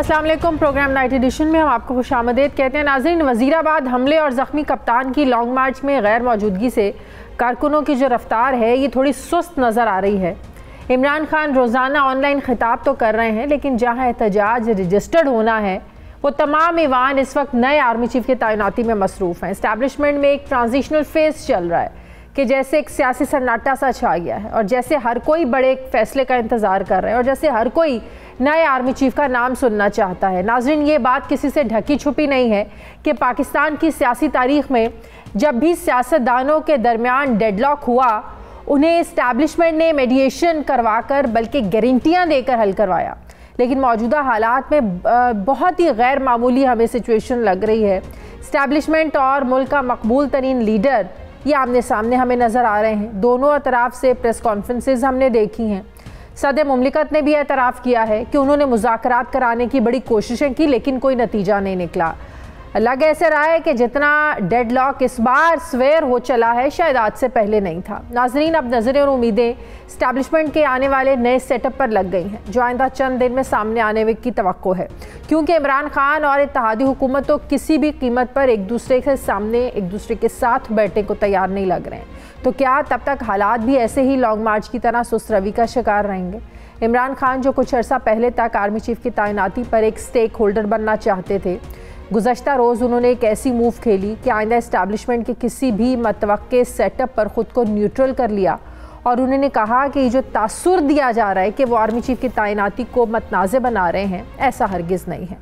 अस्सलाम वालेकुम। Programme night addition में हम आपको खुशामदीद कहते हैं। नाज़रीन, वज़ीराबाद हमले और ज़ख्मी कप्तान की लॉन्ग मार्च में गैर मौजूदगी से कारकुनों की जो रफ्तार है ये थोड़ी सुस्त नज़र आ रही है। इमरान खान रोज़ाना ऑनलाइन खिताब तो कर रहे हैं, लेकिन जहाँ एहतजाज रजिस्टर्ड होना है वो तमाम ईवान इस वक्त नए आर्मी चीफ की तैनाती में मसरूफ़ हैं। इस्टेब्लिशमेंट में एक ट्रांजिशनल फेज़ चल रहा है कि जैसे एक सियासी सन्नाटा सा छा गया है और जैसे हर कोई बड़े फैसले का इंतज़ार कर रहा है और जैसे हर कोई नए आर्मी चीफ का नाम सुनना चाहता है। नाज़रीन, ये बात किसी से ढकी छुपी नहीं है कि पाकिस्तान की सियासी तारीख़ में जब भी सियासतदानों के दरमियान डेडलॉक हुआ, उन्हें इस्टेब्लिशमेंट ने मेडिएशन करवा कर बल्कि गारंटियाँ देकर हल करवाया। लेकिन मौजूदा हालात में बहुत ही गैर मामूली हमें सिचुएशन लग रही है। इस्टेब्लिशमेंट और मुल्क का मकबूल तरीन लीडर ये आमने सामने हमें नज़र आ रहे हैं। दोनों अतराफ से प्रेस कॉन्फ्रेंसेस हमने देखी हैं। सदर मुमलिकत ने भी एतराफ़ किया है कि उन्होंने मुज़ाकरात कराने की बड़ी कोशिशें की, लेकिन कोई नतीजा नहीं निकला। लग ऐसे रहा है कि जितना डेडलॉक इस बार स्वेयर हो चला है, शायद आज से पहले नहीं था। नाजरीन, अब नज़रें और उम्मीदें इस्टेब्लिशमेंट के आने वाले नए सेटअप पर लग गई हैं, जो आइंदा चंद दिन में सामने आने की तवक्को है, क्योंकि इमरान खान और इत्तेहादी हुकूमत तो किसी भी कीमत पर एक दूसरे के सामने, एक दूसरे के साथ बैठने को तैयार नहीं लग रहे हैं। तो क्या तब तक हालात भी ऐसे ही लॉन्ग मार्च की तरह सुस्त रवि का शिकार रहेंगे? इमरान खान जो कुछ अर्सा पहले तक आर्मी चीफ की तैनाती पर एक स्टेक होल्डर बनना चाहते थे, गुज़श्ता रोज़ उन्होंने एक ऐसी मूव खेली कि आइंदा इस्टेब्लिशमेंट के किसी भी मतवक्के सेटअप पर ख़ुद को न्यूट्रल कर लिया और उन्होंने कहा कि ये जो तासुर दिया जा रहा है कि वो आर्मी चीफ की तैनाती को मतनाज़े बना रहे हैं, ऐसा हरगिज़ नहीं है।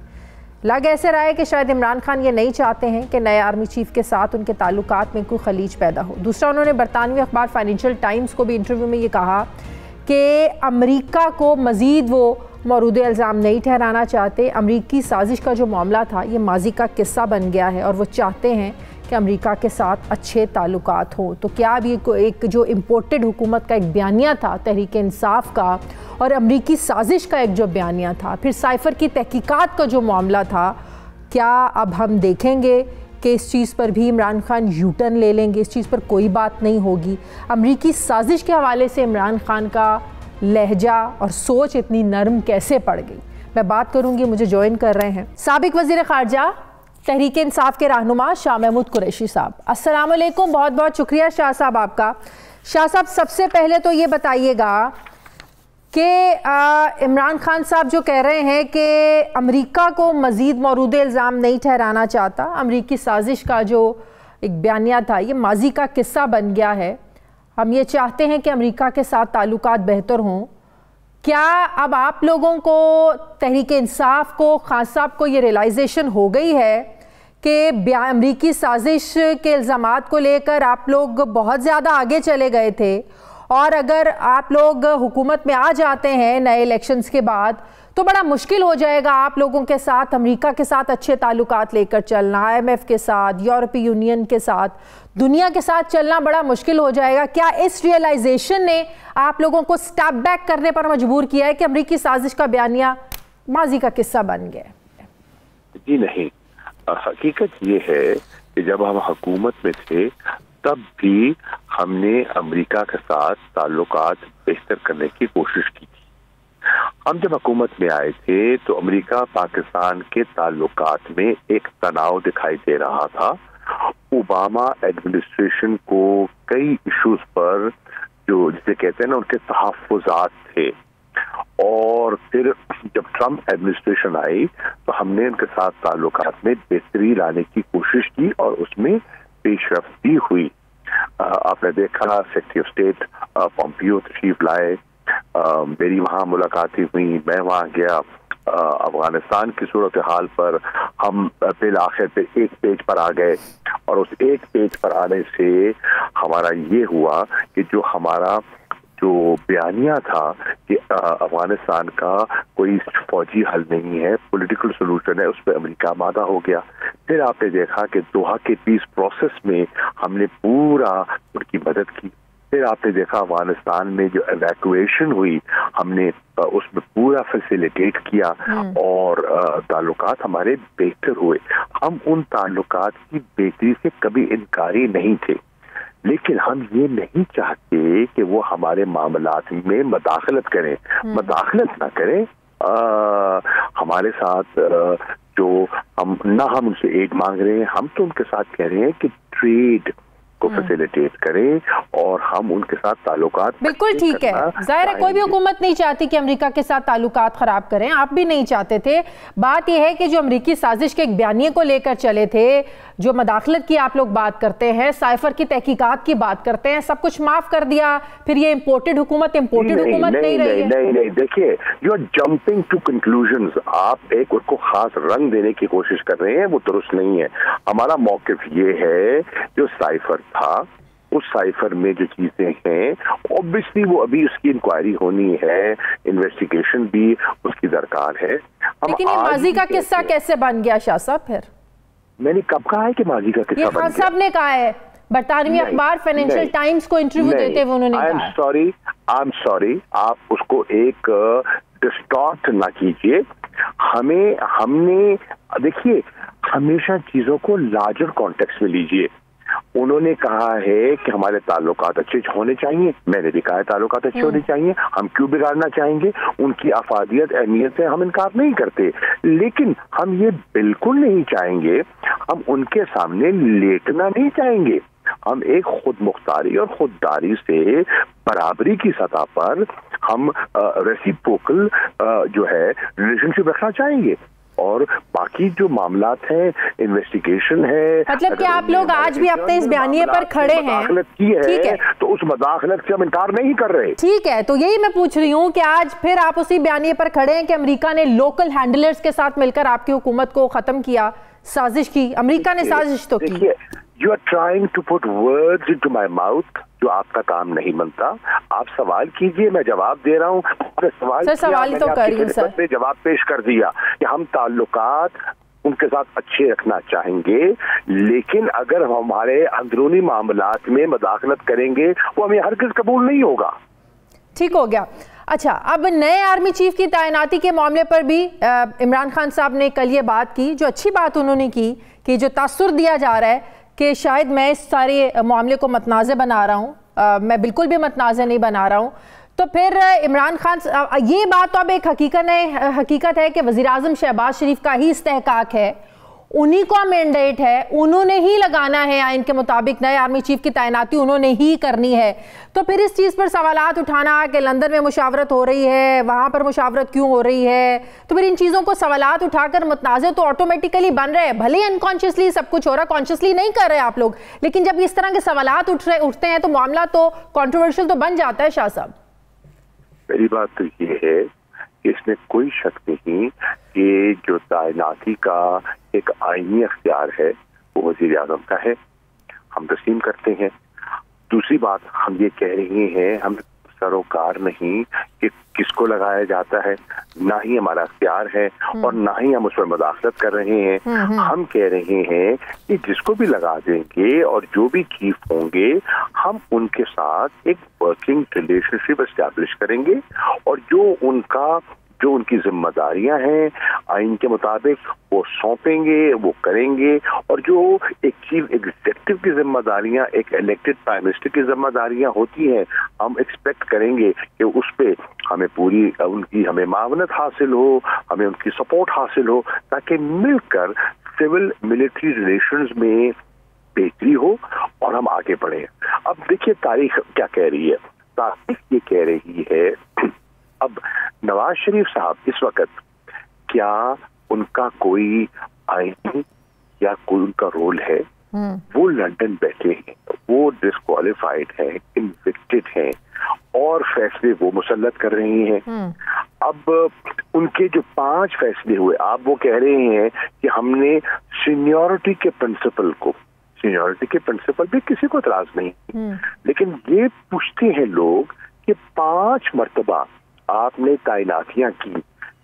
लग ऐसे रहा है कि शायद इमरान खान ये नहीं चाहते हैं कि नए आर्मी चीफ के साथ उनके ताल्लुकात में कोई खलीज पैदा हो। दूसरा, उन्होंने बरतानवी अखबार फाइनेंशियल टाइम्स को भी इंटरव्यू में ये कहा कि अमेरिका को मज़ीद वो मौरूद इल्ज़ाम नहीं ठहराना चाहते। अमरीकी साजिश का जो मामला था ये माजी का किस्सा बन गया है और वो चाहते हैं कि अमेरिका के साथ अच्छे ताल्लुकात हों। तो क्या अब ये एक जो इम्पोर्टेड हुकूमत का एक बयानिया था तहरीक इंसाफ का और अमरीकी साजिश का एक जो बयानिया था, फिर साइफ़र की तहकीकात का जो मामला था, क्या अब हम देखेंगे कि इस चीज़ पर भी इमरान खान यू टर्न ले लेंगे, इस चीज़ पर कोई बात नहीं होगी? अमरीकी साजिश के हवाले से इमरान खान का लहजा और सोच इतनी नरम कैसे पड़ गई? मैं बात करूंगी। मुझे ज्वाइन कर रहे हैं साबिक वज़ीर ख़ारजा तहरीक इंसाफ के रहनुमा शाह महमूद कुरैशी साहब। अस्सलाम वालेकुम, बहुत बहुत शुक्रिया शाह साहब आपका। शाह साहब, सबसे पहले तो ये बताइएगा कि इमरान खान साहब जो कह रहे हैं कि अमेरिका को मज़ीद मौरूद इल्ज़ाम नहीं ठहराना चाहता, अमरीकी साजिश का जो एक बयानिया था ये माजी का किस्सा बन गया है, हम ये चाहते हैं कि अमेरिका के साथ ताल्लुकात बेहतर हों। क्या अब आप लोगों को, तहरीक इंसाफ को, खान साहब को ये रियलाइजेशन हो गई है कि अमरीकी साजिश के इल्ज़ामात को लेकर आप लोग बहुत ज़्यादा आगे चले गए थे और अगर आप लोग हुकूमत में आ जाते हैं नए इलेक्शंस के बाद तो बड़ा मुश्किल हो जाएगा आप लोगों के साथ अमेरिका के साथ अच्छे ताल्लुकात लेकर चलना, IMF के साथ, यूरोपीय यूनियन के साथ, दुनिया के साथ चलना बड़ा मुश्किल हो जाएगा? क्या इस रियलाइजेशन ने आप लोगों को स्टेप बैक करने पर मजबूर किया है कि अमरीकी साजिश का बयानिया माजी का किस्सा बन गया? जी नहीं, हकीकत ये है कि जब हम हुकूमत में थे तब भी हमने अमेरिका के साथ ताल्लुकात बेहतर करने की कोशिश की थी। हम जब हुकूमत में आए थे तो अमेरिका पाकिस्तान के ताल्लुकात में एक तनाव दिखाई दे रहा था। ओबामा एडमिनिस्ट्रेशन को कई इश्यूज पर, जो जिसे कहते हैं ना, उनके तहफ़्फ़ुज़ात थे, और फिर जब ट्रम्प एडमिनिस्ट्रेशन आई तो हमने उनके साथ ताल्लुकात में बेहतरी लाने की कोशिश की और उसमें पेशरफ्ती हुई। आपने देखा सेक्रेटरी ऑफ स्टेट पोम्पियो तशरीफ लाए, मेरी वहाँ मुलाकातें हुई, मैं वहाँ गया। अफगानिस्तान की सूरत हाल पर हम बिल आखिर पे एक पेज पर आ गए और उस एक पेज पर आने से हमारा ये हुआ कि जो हमारा जो बयानिया था कि अफगानिस्तान का कोई फौजी हल नहीं है, पॉलिटिकल सोल्यूशन है, उस पर अमेरिका मादा हो गया। फिर आपने देखा कि दोहा के पीस प्रोसेस में हमने पूरा उनकी मदद की। फिर आपने देखा अफगानिस्तान में जो एवैक्यूएशन हुई हमने उसमें पूरा फैसिलिटेट किया और ताल्लुकात हमारे बेहतर हुए। हम उन ताल्लुकात की बेहतरी से कभी इनकारी नहीं थे, लेकिन हम ये नहीं चाहते कि वो हमारे मामलात में मदाखलत करें, मदाखलत ना करें। हमारे साथ जो हम उनसे एड मांग रहे हैं, हम तो उनके साथ कह रहे हैं कि ट्रेड को फैसिलिटेट करें और हम उनके साथ ताल्लुकात। बिल्कुल ठीक है, जाहिर है कोई भी हुकूमत नहीं चाहती कि अमेरिका के साथ ताल्लुकात खराब करें, आप भी नहीं चाहते थे। बात यह है कि जो अमेरिकी साजिश के एक बयानिए को लेकर चले थे, जो मदाखलत की आप लोग बात करते हैं, साइफर की तहकीकात की बात करते हैं, सब कुछ माफ कर दिया, फिर ये इम्पोर्टेड हुकूमत नहीं रही है। नहीं, देखिए, you are jumping to conclusions. आप एक उसको खास रंग देने की कोशिश कर रहे हैं, वो दुरुस्त नहीं है। हमारा मौकिफ ये है, जो साइफर था, उस साइफर में जो चीजें हैं, ऑब्वियसली वो अभी उसकी इंक्वायरी होनी है, इन्वेस्टिगेशन भी उसकी दरकार है। लेकिन ये माजी का किस्सा कैसे बन गया शाह साहब? फिर मैंने कब कहा है कि माजी का किस्सा बन गया? साहब ने कहा है, बरतानवी अखबार फाइनेंशियल टाइम्स को इंटरव्यू देते हुए उन्होंने कहा। आई एम सॉरी, आप उसको एक डिस्टॉर्ट ना कीजिए। हमने देखिए, हमेशा चीजों को लार्जर कॉन्टेक्स्ट में लीजिए। उन्होंने कहा है कि हमारे ताल्लुकात अच्छे होने चाहिए, मैंने भी कहा है ताल्लुकात अच्छे होने चाहिए, हम क्यों बिगाड़ना चाहेंगे? उनकी अफादियत, अहमियत से हम इनकार नहीं करते, लेकिन हम ये बिल्कुल नहीं चाहेंगे, हम उनके सामने लेटना नहीं चाहेंगे। हम एक खुद मुख्तारी और खुददारी से बराबरी की सतह पर हम रेसिप्रोकल जो है रिलेशनशिप रखना चाहेंगे। और बाकी जो मामलात हैं, इन्वेस्टिगेशन है, मतलब कि आप लोग आज भी अपने इस बयानिए पर खड़े हैं, मदाखलत की है, तो उस मदाखलत से हम इनकार नहीं कर रहे। ठीक है, तो यही मैं पूछ रही हूँ कि आज फिर आप उसी बयानिए पर खड़े हैं कि अमेरिका ने लोकल हैंडलर्स के साथ मिलकर आपकी हुकूमत को खत्म किया, साजिश की। अमेरिका ने साजिश तो की। You are trying to put words into my mouth, जो आपका काम नहीं बनता। आप सवाल कीजिए, मैं जवाब दे रहा हूँ। सवाल तो करिए सर। जवाब पेश कर दिया कि हम ताल्लुकात उनके साथ अच्छे रखना चाहेंगे, लेकिन अगर हमारे अंदरूनी मामलात में मदाखलत करेंगे, वो हमें हरगिज़ कबूल नहीं होगा। ठीक हो गया। अच्छा, अब नए आर्मी चीफ की तैनाती के मामले पर भी इमरान खान साहब ने कल ये बात की, जो अच्छी बात उन्होंने की कि जो तासुर दिया जा रहा है कि शायद मैं इस सारे मामले को मतनाज़े बना रहा हूँ, मैं बिल्कुल भी मतनाज़े नहीं बना रहा हूँ। तो फिर इमरान खान, ये बात तो अब एक हकीकत है कि वज़ीर आज़म शहबाज शरीफ का ही इस्तेहकाक है, उन्हीं का मैंडेट है, उन्होंने ही लगाना है आइन के मुताबिक, नए आर्मी चीफ की तैनाती उन्होंने ही करनी है। तो फिर इस चीज़ पर सवालात उठाना कि लंदन में मुशावरत हो रही है, वहाँ पर मुशावरत क्यों हो रही है, तो फिर इन चीज़ों को सवालात उठाकर मुतनाज़े तो ऑटोमेटिकली बन रहे हैं। भले अनकॉन्शियसली सब कुछ हो रहा है, कॉन्शियसली नहीं कर रहे आप लोग, लेकिन जब इस तरह के सवालात उठते हैं तो मामला तो कॉन्ट्रोवर्शियल तो बन जाता है। शाह साहब, पहली बात तो ये है कि इसमें कोई शक नहीं कि जो तैनाती का एक आईनी अख्तियार है वो वज़ीर आज़म का है, हम तस्लीम करते हैं। दूसरी बात, हम ये कह रहे हैं, हम सरोकार नहीं कि किसको लगाया जाता है, ना ही हमारा अख्तियार है और ना ही हम उस पर मदाखलत कर रहे हैं। हम कह रहे हैं कि जिसको भी लगा देंगे और जो भी चीफ होंगे, हम उनके साथ एक वर्किंग रिलेशनशिप एस्टैब्लिश करेंगे और जो उनकी जिम्मेदारियां हैं आइन के मुताबिक वो सौंपेंगे, वो करेंगे। और जो एक चीफ एग्जीक्यूटिव की जिम्मेदारियां, एक इलेक्टेड प्राइम मिनिस्टर की जिम्मेदारियां होती हैं, हम एक्सपेक्ट करेंगे कि उस पे हमें पूरी उनकी हमें मावनत हासिल हो, हमें उनकी सपोर्ट हासिल हो, ताकि मिलकर सिविल मिलिट्री रिलेशंस में बेहतरी हो और हम आगे बढ़े। अब देखिए तारीख क्या कह रही है। तारीख ये कह रही है, अब नवाज शरीफ साहब इस वक्त क्या उनका कोई आइन या कोई उनका रोल है? वो लंदन बैठे हैं, वो डिस्क्वालिफाइड हैं, इन्विक्टेड हैं और फैसले वो मुसल्लत कर रहे हैं। अब उनके जो 5 फैसले हुए, आप वो कह रहे हैं कि हमने सीनियरिटी के प्रिंसिपल पे किसी को इतराज नहीं, लेकिन ये पूछते हैं लोग कि 5 मरतबा आपने तैनातियां की,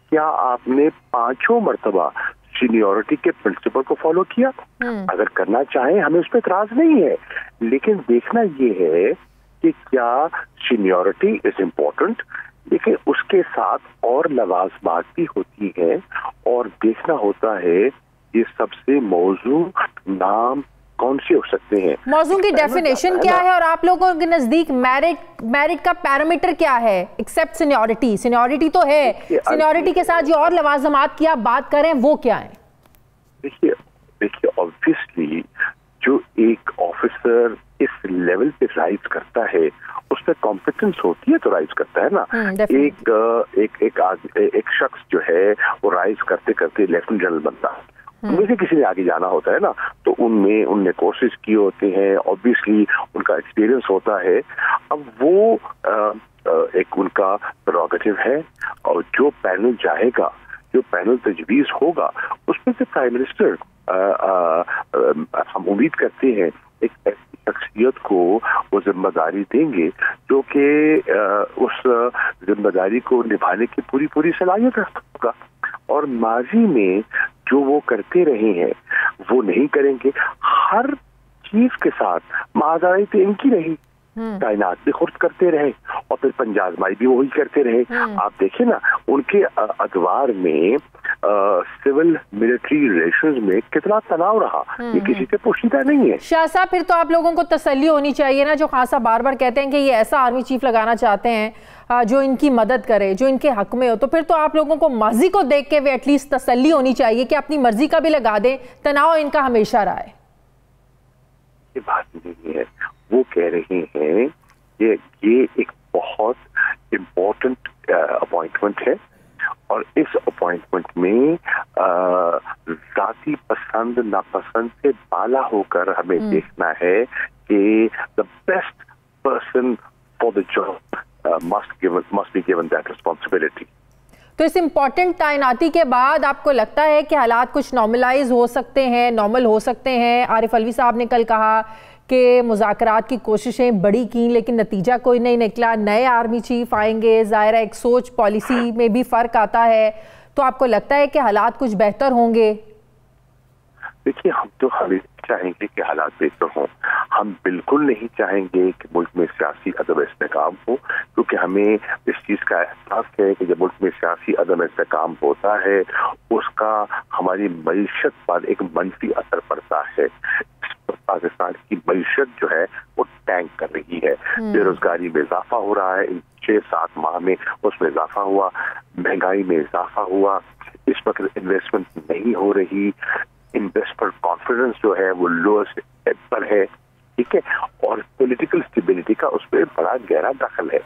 क्या आपने 5 मरतबा सीनियरिटी के प्रिंसिपल को फॉलो किया? अगर करना चाहें हमें उस पर इतराज नहीं है, लेकिन देखना ये है कि क्या सीनियरिटी इज इम्पोर्टेंट, लेकिन उसके साथ और लवाजमात भी होती है और देखना होता है ये सबसे मौजू नाम कौन से हो सकते हैं? मौजूद की डेफिनेशन क्या है और आप लोगों के नजदीक मैरिट का पैरामीटर क्या है? एक्सेप्ट सीनियरिटी तो है, सीनियरिटी के साथ जो और लवाजमात की आप बात करें वो क्या है? देखिए ऑब्वियसली जो एक ऑफिसर इस लेवल पे राइज करता है उसमें कॉम्पिटेंस होती है तो राइज करता है ना। एक शख्स जो है वो राइज करते करते लेफ्टिनेंट जनरल बनता है, उनमें से किसी ने आगे जाना होता है ना, तो उनने कोर्सेज किए होते हैं, ऑब्वियसली उनका एक्सपीरियंस होता है। अब वो एक उनका प्रेरोगेटिव है और जो पैनल जाएगा, जो पैनल तजवीज होगा उसमें से प्राइम मिनिस्टर हम उम्मीद करते हैं एक ऐसी शख्सियत को वो जिम्मेदारी देंगे जो कि उस जिम्मेदारी को निभाने की पूरी सलाहियत रखता और माजी में जो वो करते रहे हैं वो नहीं करेंगे। हर चीज के साथ महादारी तो इनकी रही, ताइनात भी खुद करते रहे और फिर पंजाजमाई भी वही करते रहे। आप देखें ना उनके अखबार में सिविल मिलिट्री रिलेशंस में कितना तनाव रहा, ये किसी से पोशीदा नहीं है। शाह साहब फिर तो आप लोगों को तसल्ली होनी चाहिए ना, जो खान साहब बार बार कहते हैं कि ये ऐसा आर्मी चीफ लगाना चाहते हैं जो इनकी मदद करे, जो इनके हक में हो, तो फिर तो आप लोगों को माजी को देख के भी एटलीस्ट तसल्ली होनी चाहिए कि अपनी मर्जी का भी लगा दें, तनाव इनका हमेशा रहा है। ये बात नहीं है, वो कह रहे हैं कि ये एक बहुत इम्पोर्टेंट अपॉइंटमेंट है और इस अपॉइंटमेंट में जाति पसंद नापसंद से बाला होकर हमें देखना है कि the best person for the job must be given that responsibility। तो इस इम्पोर्टेंट तैनाती के बाद आपको लगता है कि हालात कुछ नॉर्मलाइज हो सकते हैं, नॉर्मल हो सकते हैं? आरिफ अलवी साहब ने कल कहा कि मुज़ाकरात की कोशिशें बड़ी की लेकिन नतीजा कोई नहीं निकला, नए आर्मी चीफ आएंगे, ज़ाहिर है एक सोच पॉलिसी में भी फ़र्क आता है, तो आपको लगता है कि हालात कुछ बेहतर होंगे? देखिए हम तो हमेशा चाहेंगे कि हालात बेहतर हों, हम बिल्कुल नहीं चाहेंगे कि मुल्क में सियासी अदम इस्तेकाम हो, क्योंकि हमें इस चीज़ का एहसास है कि जब मुल्क में सियासी अदम इस्तेकाम होता है उसका हमारी मईशत पर एक मनफी असर पड़ता है। पाकिस्तान की मईशत जो है वो टैंक कर रही है, बेरोजगारी में इजाफा हो रहा है, इन 6-7 माह में उसमें इजाफा हुआ, महंगाई में इजाफा हुआ, इस वक्त इन्वेस्टमेंट नहीं हो रही, इन्वेस्टर कॉन्फिडेंस जो है वो लोएस्ट पर है, ठीक है, और पॉलिटिकल स्टेबिलिटी का उस पर बड़ा गहरा दखल है।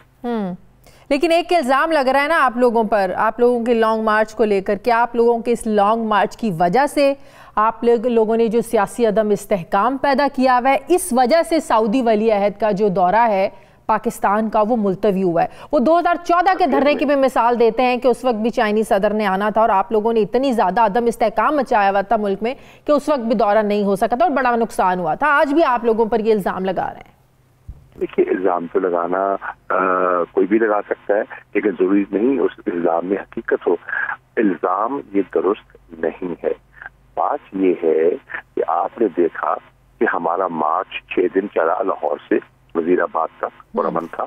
लेकिन एक इल्ज़ाम लग रहा है ना आप लोगों पर, आप लोगों के लॉन्ग मार्च को लेकर, क्या आप लोगों के इस लॉन्ग मार्च की वजह से आप लोगों ने जो सियासी अदम इस्तेहकाम पैदा किया हुआ है, इस वजह से सऊदी वली अहद का जो दौरा है पाकिस्तान का वो मुलतवी हुआ है? वो 2014 के धरने की भी मिसाल देते हैं कि उस वक्त भी चाइनीज सदर ने आना था और आप लोगों ने इतनी ज्यादा अदम इस्तेहकाम मचाया हुआ था मुल्क में कि उस वक्त भी दौरा नहीं हो सका था और बड़ा नुकसान हुआ था। आज भी आप लोगों पर ये इल्जाम लगा रहे हैं। देखिए इल्जाम तो लगाना कोई भी लगा सकता है, लेकिन जरूरी नहीं उस इल्जाम में हकीकत हो। इल्जाम ये दुरुस्त नहीं है। बात ये है कि आपने देखा कि हमारा मार्च 6 दिन चला लाहौर से वजीराबाद तक पुरअमन था।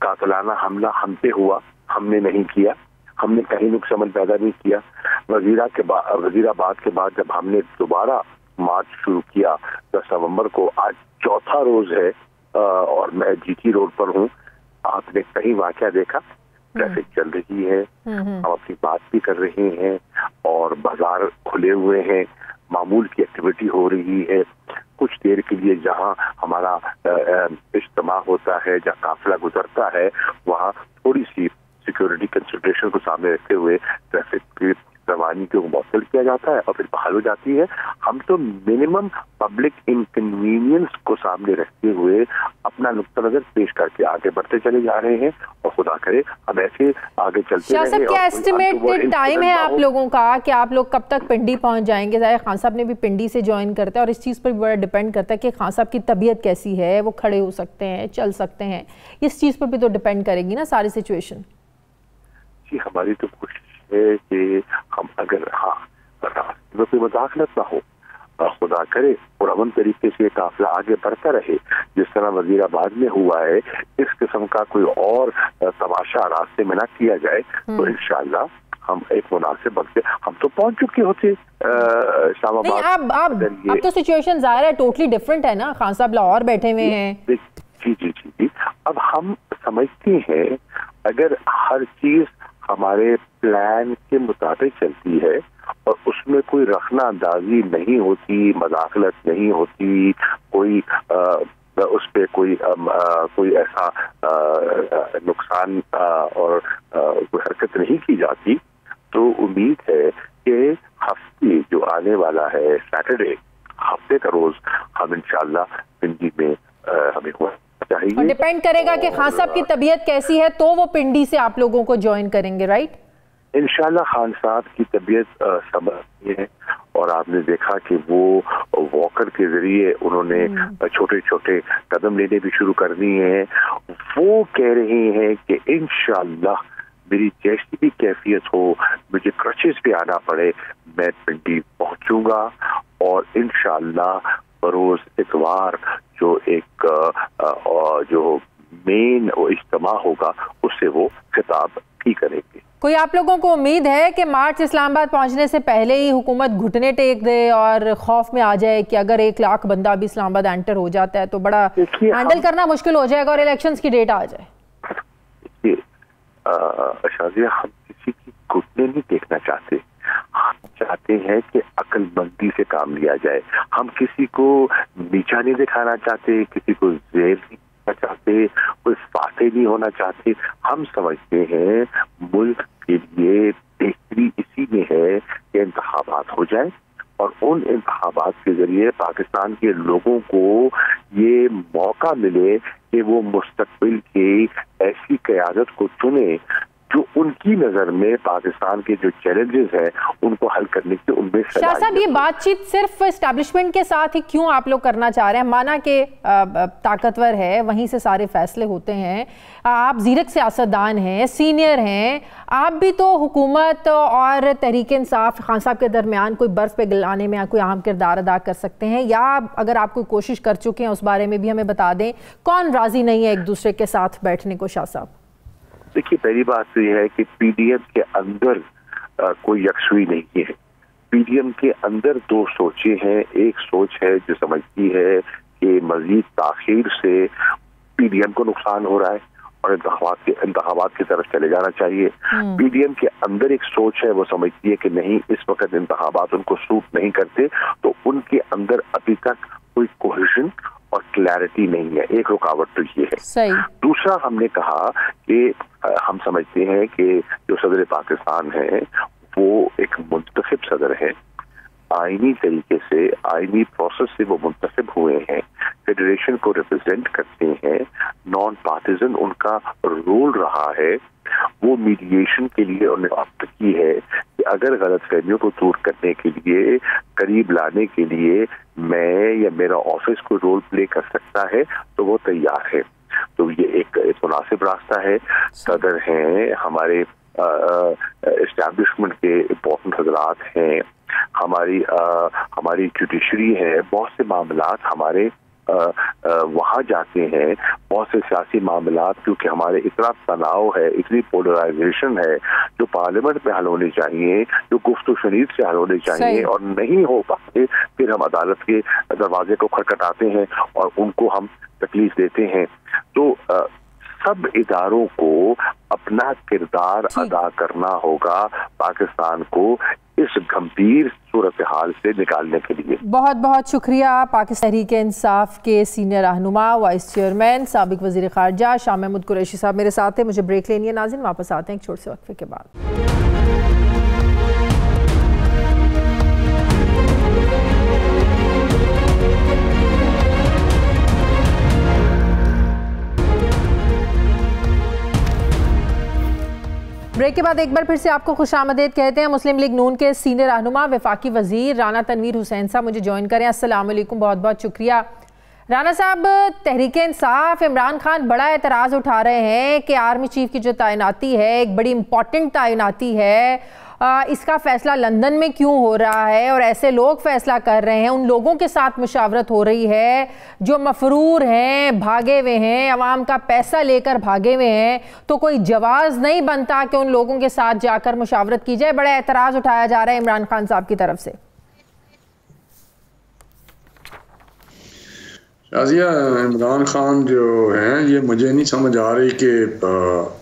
कातिलाना हमला हम पे हुआ, हमने नहीं किया, हमने कहीं नुकसान पैदा नहीं किया। वजीराबाद के बाद जब हमने दोबारा मार्च शुरू किया 10 नवंबर को, आज चौथा रोज है और मैं जीटी रोड पर हूँ, आपने कहीं वाकया देखा? ट्रैफिक चल रही है, हम अपनी बात भी कर रहे हैं और बाजार खुले हुए हैं, मामूल की एक्टिविटी हो रही है। कुछ देर के लिए जहां हमारा इज्तिमा होता है, जहां काफिला गुजरता है, वहां थोड़ी सी सिक्योरिटी कंसिडरेशन को सामने रखते हुए ट्रैफिक की रवानी को मौसल किया जाता है और फिर बहाल हो जाती है। हम तो मिनिमम पब्लिक इनकन्वीनियंस को सामने रखते हुए अपना नुक्ता नजर पेश करके आगे बढ़ते चले जा रहे हैं और खुदा करे हम ऐसे आगे चलते रहें। क्या एस्टिमेटेड टाइम है आप लोगों का कि आप लोग कब तक पिंडी पहुंच जाएंगे? ज़ाहिर खान साहब ने भी पिंडी से ज्वाइन करते हैं और इस चीज़ पर भी बड़ा डिपेंड करता है कि खान साहब की तबीयत कैसी है, वो खड़े हो सकते हैं, चल सकते हैं, इस चीज़ पर भी तो डिपेंड करेगी ना सारी सिचुएशन। जी हमारी तो कोशिश है कि हम अगर रास्ते में कोई मुदाखलत ना हो, खुदा करे और अमन तरीके से काफिला आगे बढ़ता रहे जिस तरह वजीराबाद में हुआ है, इस किस्म का कोई और तमाशा रास्ते में ना किया जाए, तो इंशाअल्लाह हम एक मुनासिब वक्त से हम तो पहुंच चुके होते इस्लामाबाद। अब तो सिचुएशन ज़ाहिर है टोटली डिफरेंट है ना, खान साहब लाहौर बैठे हुए हैं। जी जी जी जी। अब हम समझते हैं अगर हर चीज हमारे प्लान के मुताबिक चलती है और उसमें कोई रखना अंदाजी नहीं होती, मदाखलत नहीं होती, कोई उस पर कोई ऐसा नुकसान और कोई हरकत नहीं की जाती, तो उम्मीद है कि हफ्ते जो आने वाला है सैटरडे, हफ्ते का रोज हम इंशाल्लाह पिंडी में हमें चाहिए। डिपेंड करेगा कि खान साहब की तबीयत कैसी है, तो वो पिंडी से आप लोगों को ज्वाइन करेंगे, राइट? इंशाल्लाह खान साहब की तबीयत समझ है और आपने देखा कि वो वॉकर के जरिए उन्होंने छोटे छोटे कदम लेने भी शुरू कर दिए हैं। वो कह रहे हैं कि इंशाल्लाह मेरी जैसी भी कैफियत हो, मुझे क्रचेस पे आना पड़े, मैं पिंडी पहुंचूंगा और इंशाल्लाह बरोज इतवार जो एक जो मेन इज्तिमा होगा उससे वो खिताब भी करेंगे। कोई आप लोगों को उम्मीद है कि मार्च इस्लामाबाद पहुंचने से पहले ही हुकूमत घुटने टेक दे और खौफ में आ जाए कि अगर 1 लाख बंदा भी इस्लामाबाद एंटर हो जाता है तो बड़ा हैंडल करना मुश्किल हो जाएगा और इलेक्शंस की डेट आ जाए? शाजिया, हम किसी की घुटने नहीं देखना चाहते, हम चाहते हैं कि अक्लमंदी से काम लिया जाए। हम किसी को नीचा नहीं दिखाना चाहते, किसी को जेल नहीं चाहते, कोई फाते नहीं होना चाहते। हम समझते हैं मुल्क के लिए बेहतरी इसी में है कि इंतखाबात हो जाए और उन इंतखाबात के जरिए पाकिस्तान के लोगों को ये मौका मिले कि वो मुस्तकबिल की ऐसी क़यादत को चुने जो उनकी नजर में पाकिस्तान के जो चैलेंजेस हैं उनको हल करने की उनमें शाह साहब, ये बातचीत सिर्फ एस्टैब्लिशमेंट के साथ ही क्यों आप लोग करना चाह रहे हैं? माना कि ताकतवर है, वहीं से सारे फैसले होते हैं, आप ज़ीरक सियासतदान हैं, सीनियर हैं, आप भी तो हुकूमत और तहरीक इंसाफ खान साहब के दरमियान कोई बर्फ पे गिलाने में कोई अहम किरदार अदा कर सकते हैं, या अगर आप कोई कोशिश कर चुके हैं उस बारे में भी हमें बता दें। कौन राजी नहीं है एक दूसरे के साथ बैठने को शाह साहब? देखिए, पहली बात तो यह है कि पीडीएम के अंदर कोई यकसुई नहीं है। पीडीएम के अंदर दो सोचें हैं। एक सोच है जो समझती है कि मजीद ताखीर से पीडीएम को नुकसान हो रहा है और इंतखाबात की तरफ चले जाना चाहिए। पीडीएम के अंदर एक सोच है, वो समझती है कि नहीं, इस वक्त इंतखाबात उनको सूट नहीं करते, तो उनके अंदर अभी तक कोई कोहेजन और क्लैरिटी नहीं है। एक रुकावट तो ये है। सही। दूसरा, हमने कहा कि हम समझते हैं कि जो सदर पाकिस्तान है वो एक मुंतखब सदर है, आईनी तरीके से, आईनी प्रोसेस से वो मुंतखब हुए हैं, फेडरेशन को रिप्रेजेंट करते हैं, नॉन पार्टिजन उनका रोल रहा है। वो मीडिएशन के लिए उन्हें वक्त की है कि अगर गलतफहमियों को दूर करने के लिए, करीब लाने के लिए मैं या मेरा ऑफिस को रोल प्ले कर सकता है तो वो तैयार है। तो ये एक मुनासिब रास्ता है। सदर हैं, हमारे एस्टैब्लिशमेंट के इम्पोर्टेंट हजरात हैं, हमारी जुडिशरी है, बहुत से मामलात हमारे वहाँ जाते हैं, बहुत से सियासी मामलात, क्योंकि हमारे इतना तनाव है, इतनी पोलराइजेशन है, जो पार्लियामेंट में हल होनी चाहिए, जो गुफ्त शनीद से हल होने चाहिए और नहीं हो पाते, फिर हम अदालत के दरवाजे को खटखटाते हैं और उनको हम तकलीफ देते हैं। तो सब इदारों को अपना किरदार अदा करना होगा पाकिस्तान को इस गंभीर सूरत हाल से निकालने के लिए। बहुत बहुत शुक्रिया। पाकिस्तान तहरीक इंसाफ के सीनियर रहनुमा, वाइस चेयरमैन, साबिक वज़ीर ख़ारजा शाह महमूद कुरैशी साहब मेरे साथ हैं। मुझे ब्रेक लेनी है नाज़रीन, वापस आते हैं एक छोटे से वक्फे के बाद। ब्रेक के बाद एक बार फिर से आपको खुशामदीद कहते हैं। मुस्लिम लीग नून के सीनियर रहनुमा वफाकी वजीर राना तनवीर हुसैन साहब मुझे ज्वाइन करें। अस्सलाम वालेकुम, बहुत बहुत शुक्रिया। राना साहब, तहरीक इंसाफ इमरान खान बड़ा एतराज़ उठा रहे हैं कि आर्मी चीफ की जो तैनाती है एक बड़ी इंपॉर्टेंट तैनाती है इसका फैसला लंदन में क्यों हो रहा है और ऐसे लोग फैसला कर रहे हैं, उन लोगों के साथ मुशावरत हो रही है जो मफरूर हैं, भागे हुए हैं, अवाम का पैसा लेकर भागे हुए हैं, तो कोई जवाज़ नहीं बनता कि उन लोगों के साथ जाकर मुशावरत की जाए। बड़ा एतराज़ उठाया जा रहा है इमरान खान साहब की तरफ से। शाजिया, इमरान खान जो हैं ये मुझे नहीं समझ आ रही कि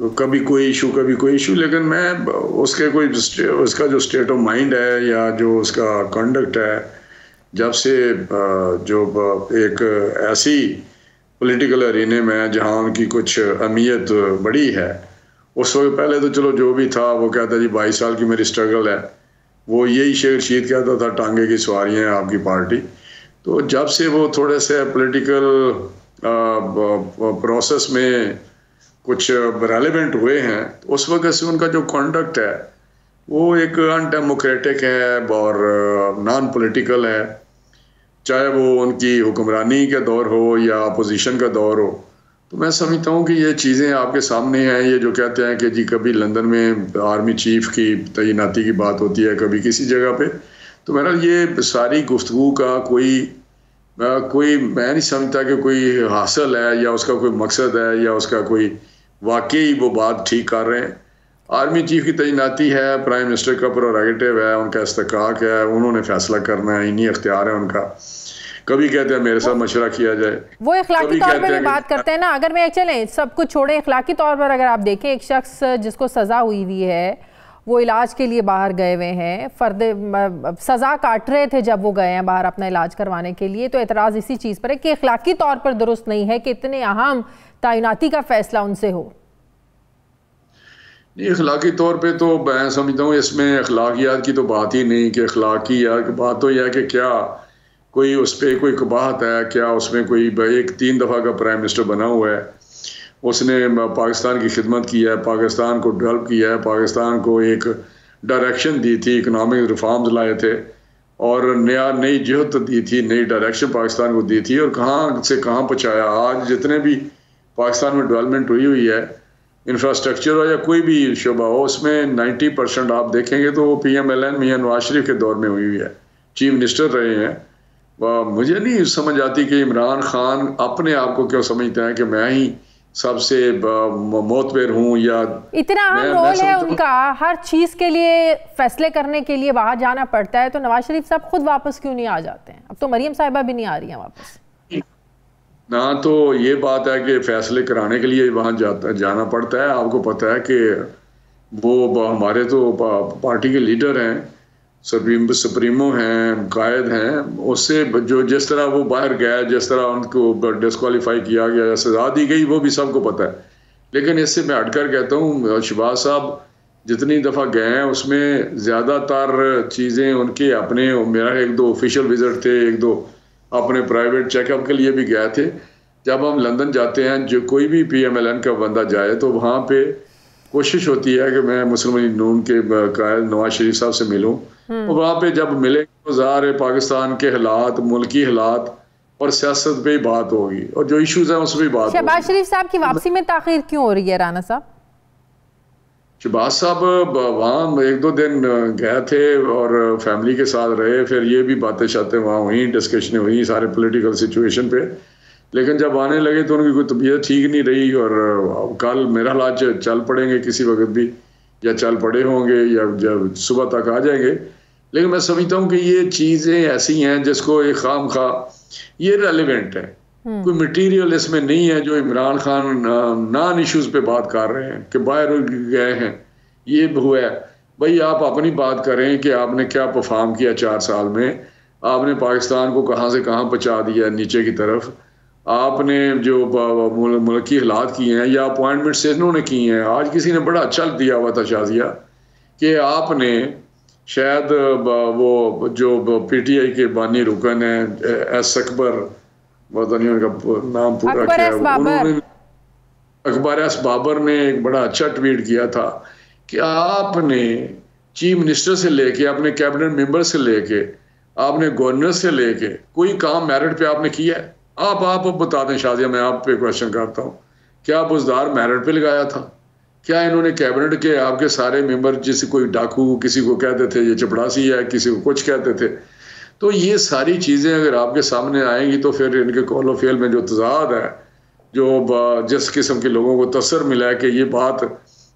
कभी कोई इशू कभी कोई इशू, लेकिन मैं उसके कोई उसका जो स्टेट ऑफ माइंड है या जो उसका कंडक्ट है, जब से जो एक ऐसी पॉलिटिकल अरीने में जहां उनकी कुछ अहमियत बड़ी है, उस वक्त पहले तो चलो जो भी था वो कहता जी 22 साल की मेरी स्ट्रगल है, वो यही शेर शीत कहता था, टांगे की सवारी है आपकी पार्टी। तो जब से वो थोड़े से पॉलिटिकल प्रोसेस में कुछ रेलेवेंट हुए हैं, उस वक्त से उनका जो कंडक्ट है वो एक अनडेमोक्रेटिक है और नॉन पॉलिटिकल है, चाहे वो उनकी हुक्मरानी का दौर हो या अपोजिशन का दौर हो। तो मैं समझता हूँ कि ये चीज़ें आपके सामने हैं। ये जो कहते हैं कि जी कभी लंदन में आर्मी चीफ की तैनाती की बात होती है, कभी किसी जगह पे, तो मेरा ये सारी गुफ्तगू का कोई मैं नहीं समझता कि कोई हासिल है या उसका कोई मकसद है या उसका कोई वाकई वो बात ठीक कर रहे हैं। आर्मी चीफ की तैनाती है, प्राइम मिनिस्टर का प्रोरेगेटिव है, उनका इस्तेकाक है, उन्होंने फैसला करना है, इन्हीं अख्तियार है उनका। कभी कहते हैं मेरे साथ मशवरा किया जाए, वो इखलाकी तौर पर बात करते हैं ना। अगर मैं चलें सब कुछ छोड़ें, इखलाकी तौर पर अगर आप देखें, एक शख्स जिसको सज़ा हुई है वो इलाज के लिए बाहर गए हुए हैं, सज़ा काट रहे थे जब वो गए हैं बाहर अपना इलाज करवाने के लिए, तो एतराज़ इसी चीज़ पर है कि इखलाकी तौर पर दुरुस्त नहीं है कि इतने अहम तैनाती का फैसला उनसे हो। नहीं, अखलाकी तौर पे तो मैं समझता हूँ इसमें अखलाकियात की तो बात ही नहीं कि अखलाकियात की बात तो यह है कि क्या कोई उस पर कोई कबाहत है, क्या उसमें कोई एक 3 दफ़ा का प्राइम मिनिस्टर बना हुआ है, उसने पाकिस्तान की खिदमत की है, पाकिस्तान को डेवलप किया है, पाकिस्तान को एक डायरेक्शन दी थी, इकनॉमिक रिफॉर्म्स लाए थे और नई जहत दी थी, नई डायरेक्शन पाकिस्तान को दी थी और कहाँ से कहाँ पहुँचाया। आज जितने भी पाकिस्तान में डेवलपमेंट हुई है, इंफ्रास्ट्रक्चर हो या कोई भी शोबा हो, उसमें 90% आप देखेंगे तो वो PMLN मियां नवाज शरीफ के दौर में हुई है, चीफ मिनिस्टर रहे हैं। मुझे नहीं समझ आती कि इमरान खान अपने आप को क्यों समझते हैं कि मैं ही सबसे मोतबर हूँ या इतना अहम रोल है उनका, हर चीज़ के लिए फैसले करने के लिए बाहर जाना पड़ता है, तो नवाज शरीफ साहब खुद वापस क्यों नहीं आ जाते हैं? अब तो मरियम साहिबा भी नहीं आ रही हैं वापस ना। तो ये बात है कि फैसले कराने के लिए वहाँ जाना पड़ता है। आपको पता है कि वो हमारे तो पार्टी के लीडर हैं, सुप्रीमो हैं, कायद हैं, उससे जो जिस तरह वो बाहर गए, जिस तरह उनको डिस्क्वालीफाई किया गया, सजा दी गई, वो भी सबको पता है। लेकिन इससे मैं हटकर कहता हूँ, शहबाज साहब जितनी दफ़ा गए हैं उसमें ज़्यादातर चीज़ें उनके अपने, मेरा 1-2 ऑफिशियल विजिट थे, 1-2 अपने प्राइवेट चेकअप के लिए भी गए थे। जब हम लंदन जाते हैं, जो कोई भी PMLN का बंदा जाए तो वहाँ पे कोशिश होती है कि मैं मुस्लिम लीग नून के कायद नवाज शरीफ साहब से मिलूं, और वहाँ पे जब मिले तो ज़ाहिर है पाकिस्तान के हालात, मुल्की हालात और सियासत पे ही बात होगी और जो इश्यूज हैं उस पर बात होगी। शहबाज शरीफ साहब की वापसी में ताखीर क्यों हो रही है राना साहब? शहबाज साहब वहाँ 1-2 दिन गए थे और फैमिली के साथ रहे, फिर ये भी बातें शातें वहाँ हुई, डिस्कशनें हुई सारे पॉलिटिकल सिचुएशन पे। लेकिन जब आने लगे तो उनकी कोई तबीयत ठीक नहीं रही और कल मेरा हालात चल पड़ेंगे किसी वक्त भी, या चल पड़े होंगे या जब सुबह तक आ जाएंगे। लेकिन मैं समझता हूँ कि ये चीज़ें ऐसी हैं जिसको एक खाम खा ये रेलिवेंट है, कोई मटीरियल इसमें नहीं है जो इमरान खान नॉन इश्यूज पे बात कर रहे हैं कि बाहर गए हैं, ये हुआ है। भाई आप अपनी बात करें कि आपने क्या परफॉर्म किया 4 साल में, आपने पाकिस्तान को कहाँ से कहाँ पहुँचा दिया नीचे की तरफ, आपने जो मुल्की हालात किए हैं या अपॉइंटमेंट्स इन्होंने की हैं। आज किसी ने बड़ा अच्छा दिया हुआ था शाजिया कि आपने शायद वो जो PTI के बानी रुकन है एस अकबर, पता नहीं उनका नाम पूरा क्या है, उन्होंने अकबर एस बाबर ने एक बड़ा अच्छा ट्वीट किया था कि आपने चीफ मिनिस्टर से लेके, अपने कैबिनेट मेंबर से लेके, आपने गवर्नर से लेके कोई काम मेरिट पे आपने किया है? आप बता दें शाजिया, मैं आप पे क्वेश्चन करता हूँ, क्या बुजदार मेरिट पे लगाया था? क्या इन्होंने कैबिनेट के आपके सारे मेंबर, जिसे कोई डाकू किसी को कहते थे, ये चपड़ासी है, किसी को कुछ कहते थे, तो ये सारी चीज़ें अगर आपके सामने आएंगी तो फिर इनके कौल व फेल में जो तजाद है, जो जिस किस्म के लोगों को तसर मिला है कि ये बात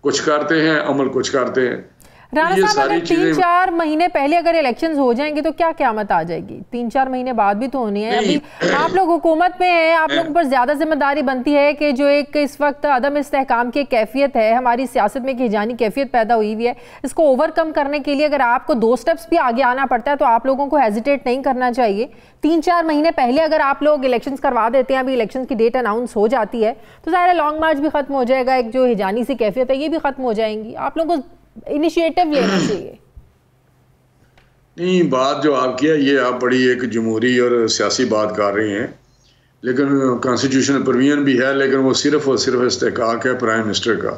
कुछ करते हैं, अमल कुछ करते हैं। राणा साहब, अगर 3-4 महीने पहले अगर इलेक्शंस हो जाएंगे तो क्या क़यामत आ जाएगी? 3-4 महीने बाद भी तो होनी है। अभी आप लोग हुकूमत में हैं, आप लोगों पर ज्यादा जिम्मेदारी बनती है कि जो एक इस वक्त अदम इस्तेहकाम की कैफियत है, हमारी सियासत में एक हिजानी कैफियत पैदा हुई हुई है, इसको ओवरकम करने के लिए अगर आपको 2 स्टेप्स भी आगे आना पड़ता है तो आप लोगों को हेजिटेट नहीं करना चाहिए। 3-4 महीने पहले अगर आप लोग इलेक्शंस करवा देते हैं, अभी इलेक्शन की डेट अनाउंस हो जाती है तो ज़ाहिर है लॉन्ग मार्च भी खत्म हो जाएगा, एक जो हिजानी सी कैफियत है ये भी खत्म हो जाएंगी। आप लोगों को इनिशिएटिव लेना चाहिए। नहीं, बात जो आप किया ये आप बड़ी एक जमहूरी और सियासी बात कर रही हैं, लेकिन कॉन्स्टिट्यूशनल प्रोविजन भी है, लेकिन वो सिर्फ और सिर्फ इस्तेहकाक है प्राइम मिनिस्टर का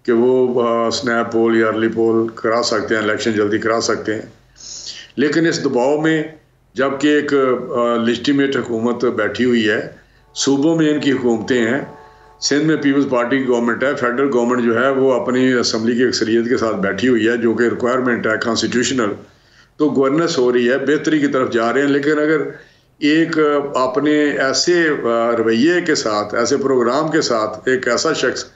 कि वो स्नैप पोल या अर्ली पोल करा सकते हैं, इलेक्शन जल्दी करा सकते हैं। लेकिन इस दबाव में जबकि एक लेजिटिमेट हुकूमत बैठी हुई है, सूबों में इनकी हुकूमतें हैं, सिंध में पीपल्स पार्टी की गवर्नमेंट है, फेडरल गवर्नमेंट जो है वो अपनी असम्बली की अक्सरियत के साथ बैठी हुई है, जो कि रिक्वायरमेंट है कॉन्स्टिट्यूशनल, तो गवर्नेंस हो रही है, बेहतरी की तरफ जा रहे हैं। लेकिन अगर एक अपने ऐसे रवैये के साथ, ऐसे प्रोग्राम के साथ एक ऐसा शख्स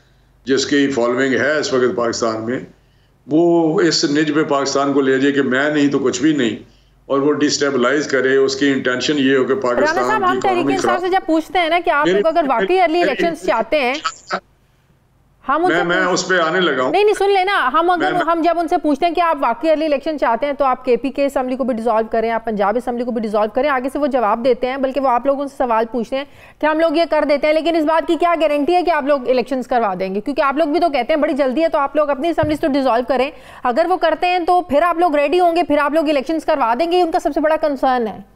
जिसकी फॉलोइंग है इस वक्त पाकिस्तान में, वो इस निज पे पाकिस्तान को ले जाए कि मैं नहीं तो कुछ भी नहीं, और वो डिस्टेबलाइज करे, उसकी इंटेंशन ये हो कि पाकिस्तान हम तहरीक इंसाफ से जब पूछते हैं ना कि आप लोग अगर वाकई अर्ली इलेक्शंस चाहते हैं, मैं उस पे आने लगा हूं। नहीं सुन लेना, हम जब उनसे पूछते हैं कि आप वाकई अर्ली इलेक्शन चाहते हैं तो आप केपी के असेंबली को भी डिसॉल्व करें, आप पंजाब असेंबली को भी डिसॉल्व करें, आगे से वो जवाब देते हैं, बल्कि वो आप लोगों से सवाल पूछते हैं कि हम लोग ये कर देते हैं, लेकिन इस बात की क्या गारंटी है कि आप लोग इलेक्शंस करवा देंगे? क्योंकि आप लोग भी तो कहते हैं बड़ी जल्दी है, तो आप लोग अपनी असेंबली तो डिसॉल्व करें। अगर वो करते हैं तो फिर आप लोग रेडी होंगे, फिर आप लोग इलेक्शंस करवा देंगे, उनका सबसे बड़ा कंसर्न है।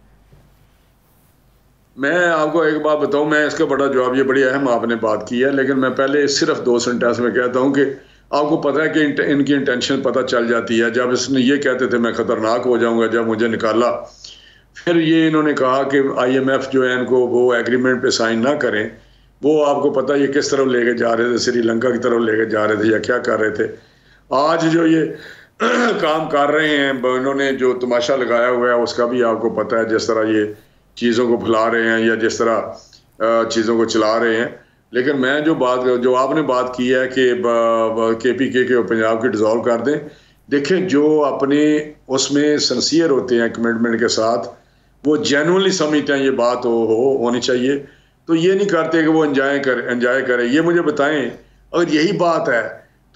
मैं आपको एक बात बताऊं, मैं इसका बड़ा जवाब, ये बड़ी अहम आपने बात की है, लेकिन मैं पहले सिर्फ 2 सेंटेंस में कहता हूं कि आपको पता है कि इनकी इंटेंशन पता चल जाती है। जब इसने ये कहते थे मैं खतरनाक हो जाऊंगा, जब मुझे निकाला, फिर ये इन्होंने कहा कि IMF जो है इनको वो एग्रीमेंट पे साइन ना करें, वो आपको पता ये किस तरफ लेके जा रहे थे, श्रीलंका की तरफ लेके जा रहे थे या क्या कर रहे थे। आज जो ये काम कर रहे हैं, इन्होंने जो तमाशा लगाया हुआ है उसका भी आपको पता है, जिस तरह ये चीज़ों को फैला रहे हैं या जिस तरह चीज़ों को चला रहे हैं। लेकिन मैं जो आपने बात की है कि KPK के पंजाब की डिज़ोल्व कर दें, देखें जो अपने उसमें सिंसियर होते हैं कमिटमेंट के साथ, वो जेन्युइनली समझते हैं ये बात होनी चाहिए, तो ये नहीं करते कि वो एंजॉय करें। ये मुझे बताएं, अगर यही बात है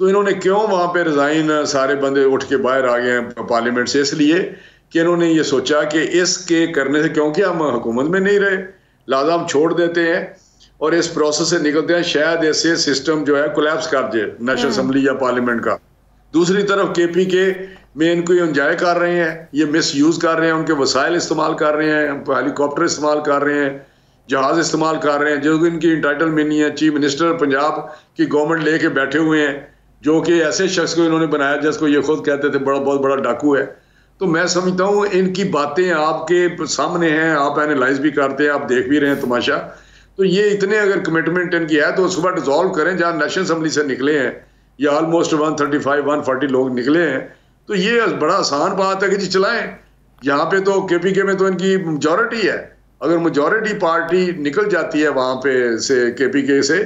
तो इन्होंने क्यों वहाँ पे रिज़ाइन, सारे बंदे उठ के बाहर आ गए हैं पार्लियामेंट से? इसलिए कि इन्होंने ये सोचा कि इसके करने से, क्योंकि हम हुकूमत में नहीं रहे, लिहाजा हम छोड़ देते हैं और इस प्रोसेस से निकलते हैं, शायद ऐसे सिस्टम जो है कोलैप्स कर जाए नेशनल असेंबली या पार्लियामेंट का। दूसरी तरफ KPK में इनको एंजॉय कर रहे हैं, ये मिस यूज कर रहे हैं, उनके वसाइल इस्तेमाल कर रहे हैं, हेलीकॉप्टर इस्तेमाल कर रहे हैं, जहाज इस्तेमाल कर रहे हैं, जो इनकी इंटाइटलमेंट नहीं है। चीफ मिनिस्टर पंजाब की गवर्नमेंट लेके बैठे हुए हैं, जो कि ऐसे शख्स को इन्होंने बनाया जिसको ये खुद कहते थे बहुत बड़ा डाकू है। तो मैं समझता हूँ इनकी बातें आपके सामने हैं, आप एनालाइज भी करते हैं, आप देख भी रहे हैं तमाशा। तो ये इतने अगर कमिटमेंट इनकी है तो सुबह डिसॉल्व करें, जहाँ नेशनल असेंबली से निकले हैं या ऑलमोस्ट 135-140 लोग निकले हैं, तो ये बड़ा आसान बात है कि जी चलाएं। यहाँ पे तो KPK में तो इनकी मेजॉरिटी है, अगर मेजॉरिटी पार्टी निकल जाती है वहाँ पे से KPK से,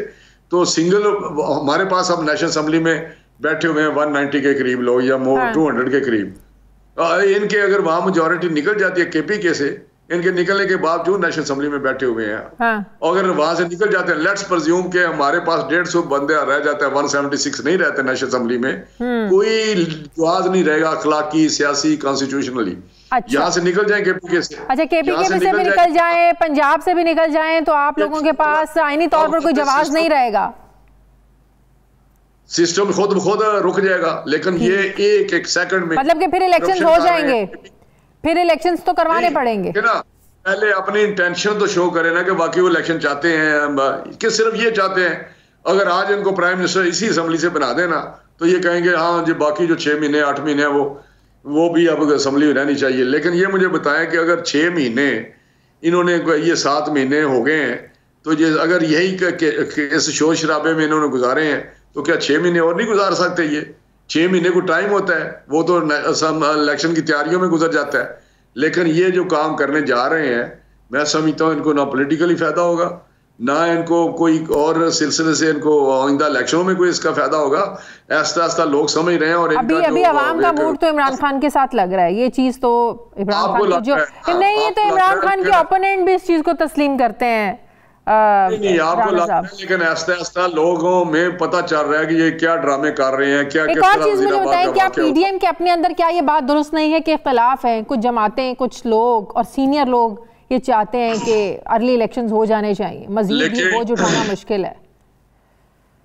तो सिंगल हमारे पास अब नेशनल असेंबली में बैठे हुए हैं 190 के करीब लोग या 200 के करीब। इनके अगर वहां मेजॉरिटी निकल जाती है KPK से, इनके निकलने के बावजूद नेशनल असेंबली में बैठे हुए हैं, अगर वहां से निकल जाते हैं, लेट्स प्रिज्यूम के हमारे पास 150 बंदे रह जाता है, 176 नहीं रहते नेशनल असेंबली में, कोई जवाब नहीं रहेगा अखलाकी, सियासी, कॉन्स्टिट्यूशनली। अच्छा। यहाँ से निकल जाए KPK से, अच्छा KPK से भी निकल जाए, पंजाब से भी निकल जाए, तो आप लोगों के पास आईनी तौर पर कोई जवाब नहीं रहेगा, सिस्टम खुद रुक जाएगा। लेकिन ये एक सेकंड में, मतलब कि फिर इलेक्शंस हो जाएंगे, फिर इलेक्शंस तो करवाने पड़ेंगे ना। पहले अपनी इंटेंशन तो शो करें ना कि बाकी वो इलेक्शन चाहते हैं कि सिर्फ ये चाहते हैं। अगर आज इनको प्राइम मिनिस्टर इसी असेंबली से बना देना तो ये कहेंगे हाँ जी बाकी जो 6 महीने 8 महीने वो भी अब असेंबली रहनी चाहिए। लेकिन ये मुझे बताएं कि अगर 6 महीने इन्होंने, ये 7 महीने हो गए हैं, तो ये अगर यही इस शोर शराबे में इन्होंने गुजारे हैं, तो क्या 6 महीने और नहीं गुजार सकते? ये 6 महीने को टाइम होता है, वो तो इलेक्शन की तैयारियों में गुजर जाता है। लेकिन ये जो काम करने जा रहे हैं, मैं समझता हूँ इनको ना पॉलिटिकली फायदा होगा, ना इनको कोई और सिलसिले से इनको आइंदा इलेक्शनों में कोई इसका फायदा होगा। ऐसा ऐसा लोग समझ रहे हैं। और अभी अवाम का मूड तो इमरान खान के साथ लग रहा है। ये चीज तो इमरान खान जो नहीं, ये तो इमरान खान के ओपोनेंट भी इस चीज को तस्लीम करते हैं। नहीं, आपको लगता है, लेकिन ऐसा ऐसा लोगों में पता चल रहा है कि ये क्या ड्रामे कर रहे हैं। क्या एक और चीज मुझे बताएं, क्या पीडीएम के अपने अंदर क्या ये बात दुरुस्त नहीं है कि इख्तलाफ है? कुछ जमातें, कुछ लोग और सीनियर लोग ये चाहते हैं कि अर्ली इलेक्शंस हो जाने चाहिए, मजीद भी बोझ उठाना मुश्किल है।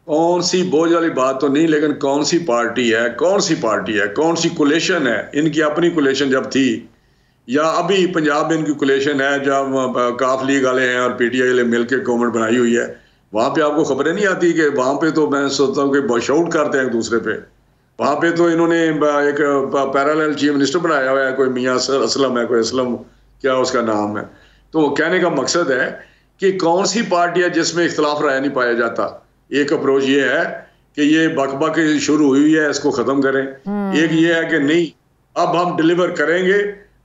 कौन सी बोझ वाली बात तो नहीं, लेकिन कौन सी पार्टी है, कौन सी कोलेशन है? इनकी अपनी कोलेशन जब थी, या अभी पंजाब में इनकी कोलेशन है जब काफ लीग वाले हैं और पीटीआई वाले मिलकर गवर्नमेंट बनाई हुई है, वहां पे आपको खबरें नहीं आती कि वहां पे तो मैं सोचता हूँ कि शाउट करते हैं एक दूसरे पे। वहां पे तो इन्होंने एक पैरेलल चीफ मिनिस्टर बनाया हुआ है, कोई मियाँ असलम है, कोई असलम क्या उसका नाम है। तो कहने का मकसद है कि कौन सी पार्टी है जिसमें इख्तलाफ राय नहीं पाया जाता। एक अप्रोच ये है कि ये बकबक शुरू हुई है, इसको खत्म करें। एक ये है कि नहीं, अब हम डिलीवर करेंगे,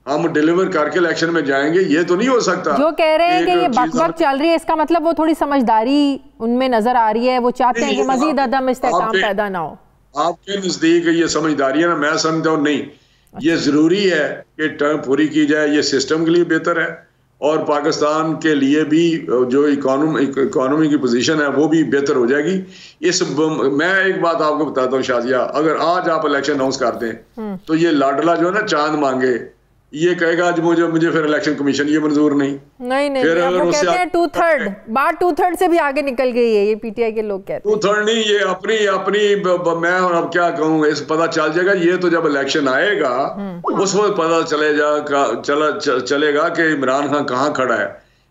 हम डिलीवर करके इलेक्शन में जाएंगे। ये तो नहीं हो सकता। जो कह रहे हैं कि ये बकबक चल रही है, इसका मतलब वो थोड़ी समझदारी उनमें नजर आ रही है। वो चाहते हैं कि मजीद अदम इस्तेहकाम पैदा ना हो। आपके नजदीक ये समझदारी है ना? मैं समझता हूँ नहीं, ये जरूरी है कि टर्म पूरी की जाए। ये सिस्टम के लिए बेहतर है और पाकिस्तान के लिए भी जो इकोनॉमी की पोजीशन है वो भी बेहतर हो जाएगी। मैं एक बात आपको बताता हूँ शाजिया, अगर आज आप इलेक्शन अनाउंस करते हैं तो ये लाडला जो है ना चांद मांगे, ये कहेगा आज मुझे फिर इलेक्शन कमीशन ये मंजूर नहीं। फिर अगर वो कहते हैं 2/3 बात 2/3 से भी आगे निकल गई है, ये पीटीआई के लोग कहते हैं। 2/3 नहीं, ये अपनी मैं अब क्या कहूँ, इस पता चल जाएगा। ये तो जब इलेक्शन आएगा उस वक्त पता चलेगा कि इमरान खान कहाँ खड़ा है।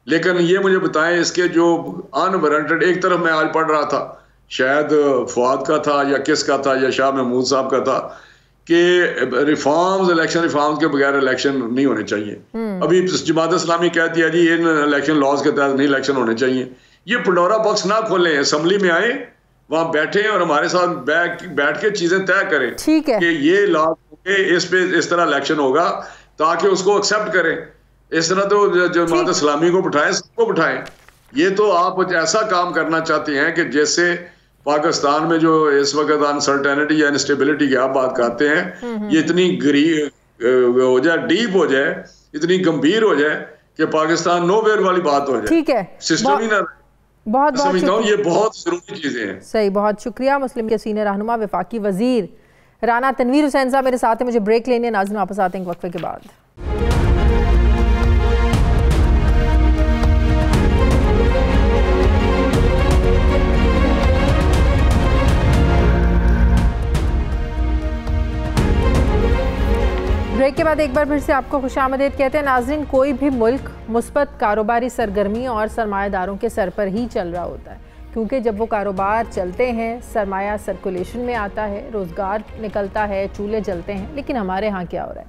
लेकिन ये मुझे बताएं, इसके जो अनवारंटेड, एक तरफ मैं आज पढ़ रहा था, शायद फवाद का था या किसका था या शाह महमूद साहब का था, कि इलेक्शन रिफॉर्म्स के बगैर इलेक्शन नहीं होने चाहिए। अभी जमात इस्लामी कहती है जी इन इलेक्शन लॉज के तहत नहीं इलेक्शन होने चाहिए। ये पंडोरा बॉक्स ना खोलें, असेंबली में आए, वहां बैठे और हमारे साथ बैठ के चीजें तय करें। ठीक है कि ये लॉ इस तरह इलेक्शन होगा, ताकि उसको एक्सेप्ट करें। इस तरह तो जमात इस्लामी को बिठाएं, सबको बिठाएं। ये तो आप ऐसा काम करना चाहते हैं कि जैसे पाकिस्तान में जो इस वक्त अनसर्टेनिटी या इंस्टेबिलिटी की आप बात करते हैं, ये इतनी हो जाए, डीप हो जाए, इतनी गंभीर हो जाए कि पाकिस्तान नोवेयर वाली बात हो जाए। ठीक है, सिस्टम ही ना। बहुत समझता हूँ ये बहुत जरूरी चीजें हैं। सही, बहुत शुक्रिया। मुस्लिम के सीनियर रहनुमा वफाकी वजीर राना तनवीर हुसैन साहब मेरे साथ हैं। मुझे ब्रेक लेने, नाज़रीन वापस आते हैं वक्फे के बाद। ब्रेक के बाद एक बार फिर से आपको खुशामदीद कहते हैं। नाज़रीन, कोई भी मुल्क मुस्बत कारोबारी सरगर्मियों और सरमायादारों के सर पर ही चल रहा होता है, क्योंकि जब वो कारोबार चलते हैं, सरमाया सर्कुलेशन में आता है, रोज़गार निकलता है, चूल्हे जलते हैं। लेकिन हमारे यहाँ क्या हो रहा है?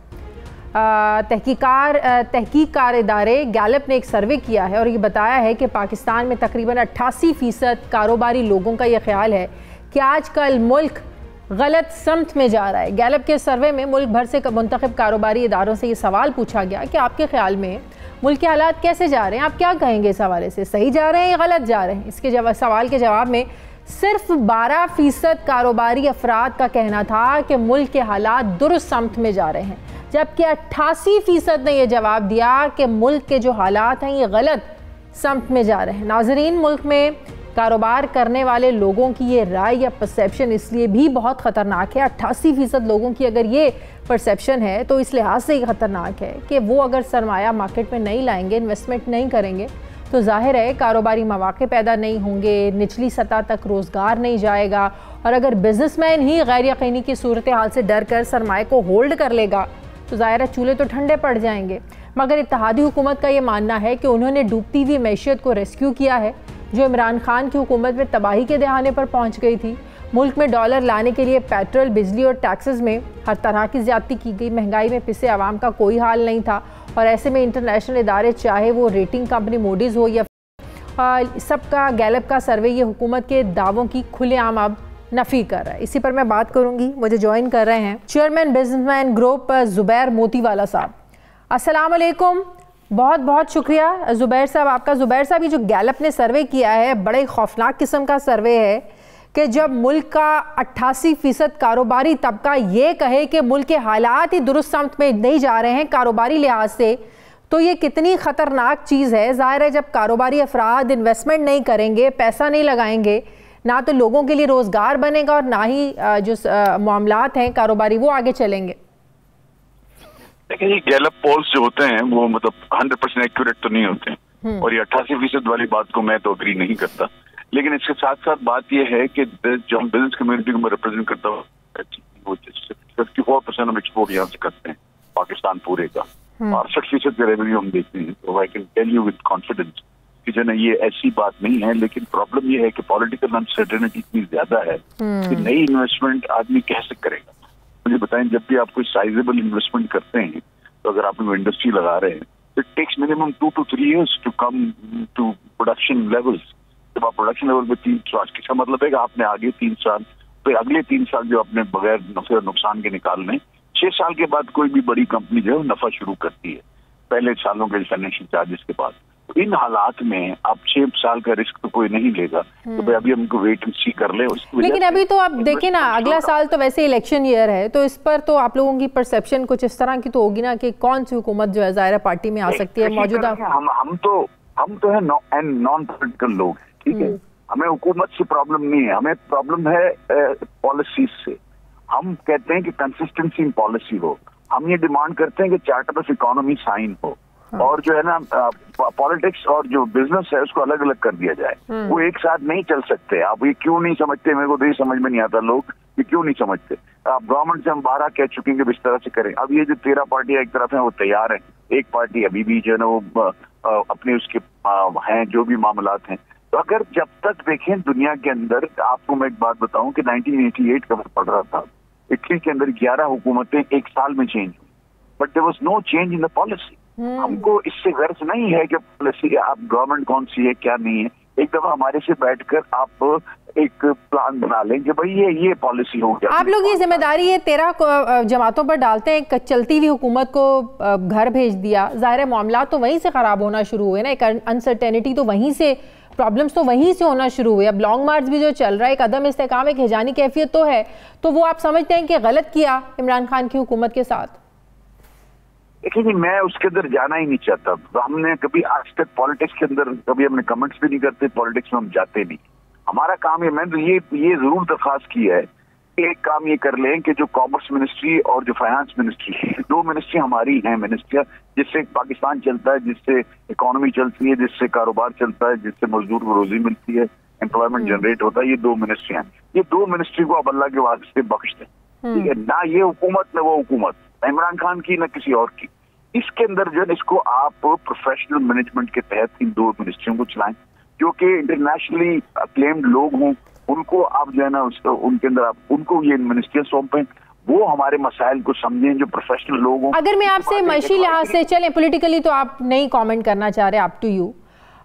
तहकीकार इदारे गैलप ने एक सर्वे किया है और ये बताया है कि पाकिस्तान में तकरीबन 88% कारोबारी लोगों का ये ख्याल है कि आजकल मुल्क गलत समत में जा रहा है। गैलप के सर्वे में मुल्क भर से मुंतखब कारोबारी इदारों से ये सवाल पूछा गया कि आपके ख्याल में मुल्क के हालात कैसे जा रहे हैं, आप क्या कहेंगे इस हवाले से, सही जा रहे हैं या गलत जा रहे हैं? इसके सवाल के जवाब में सिर्फ 12% कारोबारी अफराद का कहना था कि मुल्क के हालात दुरुस्त समत में जा रहे हैं, जबकि 88% ने यह जवाब दिया कि मुल्क के जो हालात हैं ये गलत समत में जा रहे हैं। नाजरीन, मुल्क में कारोबार करने वाले लोगों की ये राय या परसेप्शन इसलिए भी बहुत ख़तरनाक है। 88% लोगों की अगर ये परसेप्शन है तो इस लिहाज से ही ख़तरनाक है कि वो अगर सरमाया मार्केट में नहीं लाएंगे, इन्वेस्टमेंट नहीं करेंगे, तो जाहिर है कारोबारी मौक़े पैदा नहीं होंगे, निचली सतह तक रोज़गार नहीं जाएगा। और अगर बिजनेसमैन ही गैर यकीनी की सूरत हाल से डर कर सरमाए को होल्ड कर लेगा तो ज़ाहिर है चूल्हे तो ठंडे पड़ जाएंगे। मगर इत्तेहादी हुकूमत का ये मानना है कि उन्होंने डूबती हुई मैशियत को रेस्क्यू किया है, जो इमरान खान की हुकूमत में तबाही के दहाने पर पहुंच गई थी। मुल्क में डॉलर लाने के लिए पेट्रोल, बिजली और टैक्सेस में हर तरह की ज़्यादती की गई। महंगाई में पिसे आवाम का कोई हाल नहीं था और ऐसे में इंटरनेशनल इदारे, चाहे वो रेटिंग कंपनी मूडीज़ हो या सबका गैलप का सर्वे, ये हुकूमत के दावों की खुलेआम अब नफ़ी कर रहा है। इसी पर मैं बात करूंगी। मुझे ज्वाइन कर रहे हैं chairman businessman group Zubair Motiwala साहब। अस्सलाम वालेकुम, बहुत बहुत शुक्रिया ज़ुबैर साहब आपका। ज़ुबैर साहब, ये जो गैलप ने सर्वे किया है बड़े खौफनाक किस्म का सर्वे है कि जब मुल्क का 88% कारोबारी तबका ये कहे कि मुल्क के हालात ही दुरुस्त समत में नहीं जा रहे हैं कारोबारी लिहाज से, तो ये कितनी ख़तरनाक चीज़ है। ज़ाहिर है जब कारोबारी अफराद इन्वेस्टमेंट नहीं करेंगे, पैसा नहीं लगाएंगे, ना तो लोगों के लिए रोज़गार बनेगा और ना ही जो मामलात हैं कारोबारी वो आगे चलेंगे। देखिए, ये गैलप पोल्स जो होते हैं वो मतलब 100% एक्यूरेट तो नहीं होते हैं, और ये 88% वाली बात को मैं तो अग्री नहीं करता। लेकिन इसके साथ साथ बात ये है कि जो हम बिजनेस कम्युनिटी को मैं रिप्रेजेंट करता हूँ, 54% हम एक्सपोर्ट यहाँ से करते हैं पाकिस्तान पूरे का, 68% का रेवेन्यू हम देते हैं। तो I can tell you with confidence कि जो ना ये ऐसी बात नहीं है। लेकिन प्रॉब्लम ये है कि पॉलिटिकल अनसर्टेनिटी इतनी ज्यादा है कि नई इन्वेस्टमेंट आदमी कैसे करेगा। मुझे बताएं, जब भी आप कोई साइजेबल इन्वेस्टमेंट करते हैं तो अगर आप इंडस्ट्री लगा रहे हैं, it takes minimum 2 to 3 years to come to production levels. जब आप प्रोडक्शन लेवल पे 3 साल, इसका मतलब है कि आपने आगे 3 साल, फिर अगले 3 साल जो अपने बगैर नफे और नुकसान के निकालने, 6 साल के बाद कोई भी बड़ी कंपनी जो है नफा शुरू करती है, पहले सालों के फाइनेंशियल चार्जेस के बाद। तो इन हालात में आप 6 साल का रिस्क तो कोई नहीं लेगा, तो भाई अभी हमको वेट एंड सी कर ले। लेकिन अभी तो आप देखिए ना, अगला साल तो वैसे इलेक्शन ईयर है, तो इस पर तो आप लोगों की परसेप्शन कुछ इस तरह की तो होगी ना कि कौन सी हुकूमत जो है ज़ाहिर पार्टी में आ सकती है मौजूदा। हम तो है नॉन पॉलिटिकल लोग, ठीक है। हमें हुकूमत से प्रॉब्लम नहीं है, हमें प्रॉब्लम है पॉलिसीज से। हम कहते हैं कि कंसिस्टेंसी इन पॉलिसी हो। हम ये डिमांड करते हैं कि चार्टर ऑफ इकोनॉमी साइन हो, और जो है ना पॉलिटिक्स और जो बिजनेस है उसको अलग अलग कर दिया जाए। वो एक साथ नहीं चल सकते। आप ये क्यों नहीं समझते, मेरे को तो ये समझ में नहीं आता लोग ये क्यों नहीं समझते। आप गवर्नमेंट से हम 12 कह चुके हैं कि इस तरह से करें। अब ये जो 13 पार्टियां एक तरफ है वो तैयार है, एक पार्टी अभी भी जो है ना वो अपने उसके हैं जो भी मामलात हैं। तो अगर जब तक देखें दुनिया के अंदर, आपको मैं एक बात बताऊं कि 1988 का मैं पढ़ रहा था, इटली के अंदर 11 हुकूमतें एक साल में चेंज हुई, but there was no change in the policy. हमको इससे गर्ज नहीं है कि पॉलिसी आप गवर्नमेंट कौन सी है क्या नहीं है। एक दफा हमारे से बैठकर आप एक प्लान बना लें कि भाई ये पॉलिसी हो गया। आप लोग ये जिम्मेदारी ये 13 जमातों पर डालते हैं, चलती हुई हुकूमत को घर भेज दिया। ज़ाहिर है मामला तो वहीं से ख़राब होना शुरू हुए ना, एक अनसर्टेनिटी तो वहीं से, प्रॉब्लम्स तो वहीं से होना शुरू हुए। अब लॉन्ग मार्च भी जो चल रहा है, एक अदम इस्तेकाम, एक हिजानी कैफियत तो है। तो वो आप समझते हैं कि गलत किया इमरान खान की हुकूमत के साथ? देखिए, मैं उसके अंदर जाना ही नहीं चाहता। हमने कभी आज तक पॉलिटिक्स के अंदर कभी हमने कमेंट्स भी नहीं करते, पॉलिटिक्स में हम जाते नहीं। हमारा काम है, मैं तो ये जरूर दरख्वास्त की है कि एक काम ये कर लें कि जो कॉमर्स मिनिस्ट्री और जो फाइनेंस मिनिस्ट्री है, 2 मिनिस्ट्री हमारी हैं मिनिस्ट्रियाँ, जिससे पाकिस्तान चलता है, जिससे इकोनॉमी चलती है, जिससे कारोबार चलता है, जिससे मजदूर को रोजी मिलती है, एम्प्लॉयमेंट जनरेट होता है। ये 2 मिनिस्ट्री हैं। ये 2 मिनिस्ट्री को अब अल्लाह के वास्ते बख्श दें, ठीक है ना। ये हुकूमत न वो हुकूमत, इमरान खान की न किसी और की। इसके अंदर जो है इसको आप प्रोफेशनल मैनेजमेंट के तहत इन 2 मिनिस्ट्रियों को चलाएं, जो कि इंटरनेशनली अक्लेम्ड लोग हों। उनको आप जो है ना उनके अंदर आप उनको ये मिनिस्ट्रियां सौंपें, वो हमारे मसाइल को समझें, जो प्रोफेशनल लोग हों। अगर मैं आपसे मशी लिहाज से, चलें पॉलिटिकली तो आप नहीं कमेंट करना चाह रहे, अप टू यू।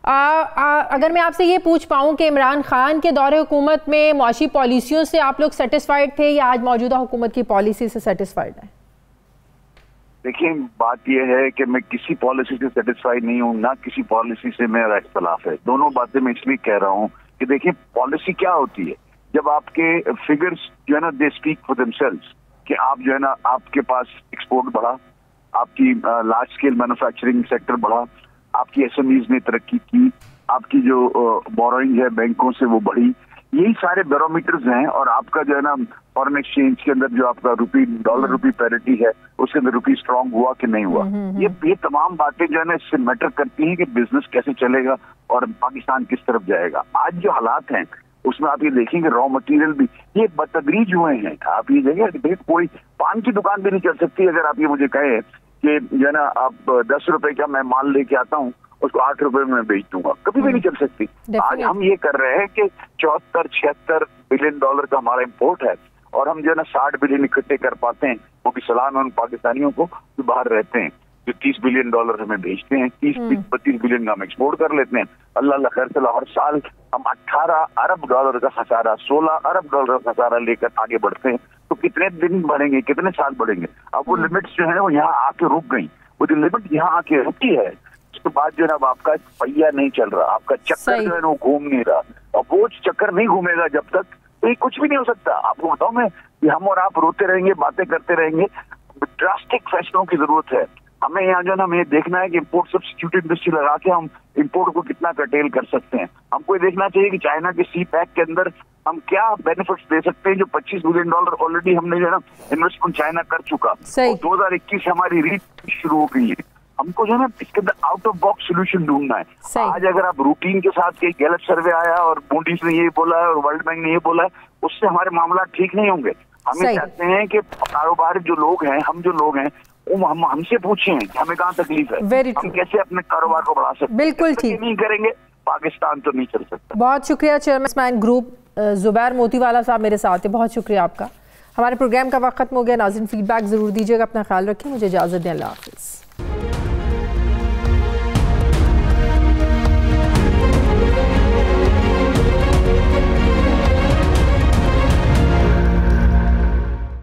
अगर मैं आपसे ये पूछ पाऊँ कि इमरान खान के दौरे हुकूमत में मुआशी पॉलिसियों से आप लोग सेटिस्फाइड थे या आज मौजूदा हुकूमत की पॉलिसी से सेटिस्फाइड हैं? देखिए, बात यह है कि मैं किसी पॉलिसी से सेटिस्फाइड नहीं हूँ, ना किसी पॉलिसी से मेरा इख्तलाफ है। दोनों बातें मैं इसलिए कह रहा हूँ कि देखिए, पॉलिसी क्या होती है जब आपके फिगर्स जो है ना दे स्पीक फॉर देमसेल्व्स, कि आप जो है ना आपके पास एक्सपोर्ट बढ़ा, आपकी लार्ज स्केल मैन्युफैक्चरिंग सेक्टर बढ़ा, आपकी एसएमईज ने तरक्की की, आपकी जो बोरोइंग है बैंकों से वो बढ़ी। यही सारे बैरोमीटर्स हैं। और आपका जो है ना फॉरेन एक्सचेंज के अंदर जो आपका डॉलर रुपी पैरिटी है, उसके अंदर रुपी स्ट्रांग हुआ कि नहीं हुआ, ये तमाम बातें जो है ना इससे मैटर करती हैं कि बिजनेस कैसे चलेगा और पाकिस्तान किस तरफ जाएगा। आज जो हालात हैं उसमें आप ये देखेंगे रॉ मटेरियल भी ये बतदरीज हुए हैं। आप ये देखेंगे कोई पान की दुकान भी नहीं चल सकती अगर आप ये मुझे कहें कि जो है ना आप 10 रुपए का मैं माल लेके आता हूँ, उसको 8 रुपए में बेच दूंगा, कभी भी नहीं चल सकती। आज हम ये कर रहे हैं कि 74-76 बिलियन डॉलर का हमारा इम्पोर्ट है और हम जो है ना 60 बिलियन इकट्ठे कर पाते हैं, वो भी सलाम है उन पाकिस्तानियों को जो बाहर रहते हैं। जो $30 बिलियन हमें भेजते हैं, 30-32 बिलियन का हम एक्सपोर्ट कर लेते हैं। अल्लाह खैर चला, हर साल हम $18 अरब का खसारा, $16 अरब का खसारा लेकर आगे बढ़ते हैं। तो कितने दिन बढ़ेंगे, कितने साल बढ़ेंगे? अब वो लिमिट्स जो है वो यहाँ आके रुक गई। वो जो लिमिट यहाँ आके रुकी है, उसके बाद जो है ना आपका पहिया नहीं चल रहा, आपका चक्कर जो है वो घूम नहीं रहा। और वो चक्कर नहीं घूमेगा जब तक, तो ये कुछ भी नहीं हो सकता। आपको बताऊं मैं कि हम और आप रोते रहेंगे, बातें करते रहेंगे, ड्रास्टिक फैसलों की जरूरत है। हमें यहाँ जो है ना हमें देखना है कि इम्पोर्ट सब्स्टिट्यूट इंडस्ट्री लगा के हम इम्पोर्ट को कितना कर्टेल कर सकते हैं। हमको ये देखना चाहिए कि चाइना के सी पैक के अंदर हम क्या बेनिफिट्स दे सकते हैं। जो $25 बिलियन ऑलरेडी हमने जो है ना इन्वेस्टमेंट चाइना कर चुका, और 2021 से हमारी रीच शुरू हो गई है। हमको जो है ना इसके अंदर आउट ऑफ बॉक्स सोल्यूशन ढूंढना है। आज अगर आप रूटीन के साथ कई गलत सर्वे आया और मूडीज ने ये बोला है और वर्ल्ड बैंक ने ये बोला है, उससे हमारे मामला ठीक नहीं होंगे। हमें चाहते हैं कि कारोबारी जो लोग हैं, हम जो लोग हैं, हम हमसे पूछें कि हमें कहाँ तकलीफ है, हम कैसे अपने कारोबार को बढ़ा सकते हैं। बिल्कुल ठीक, नहीं करेंगे पाकिस्तान तो नहीं चल सकता। बहुत शुक्रिया चेयरमैन ग्रुप जुबैर मोतीवाला साहब मेरे साथ है, बहुत शुक्रिया आपका। हमारे प्रोग्राम का वक्त खत्म हो गया। नाज़रीन फीडबैक जरूर दीजिएगा, अपना ख्याल रखें, मुझे इजाजत दें, अल्लाह हाफिज़।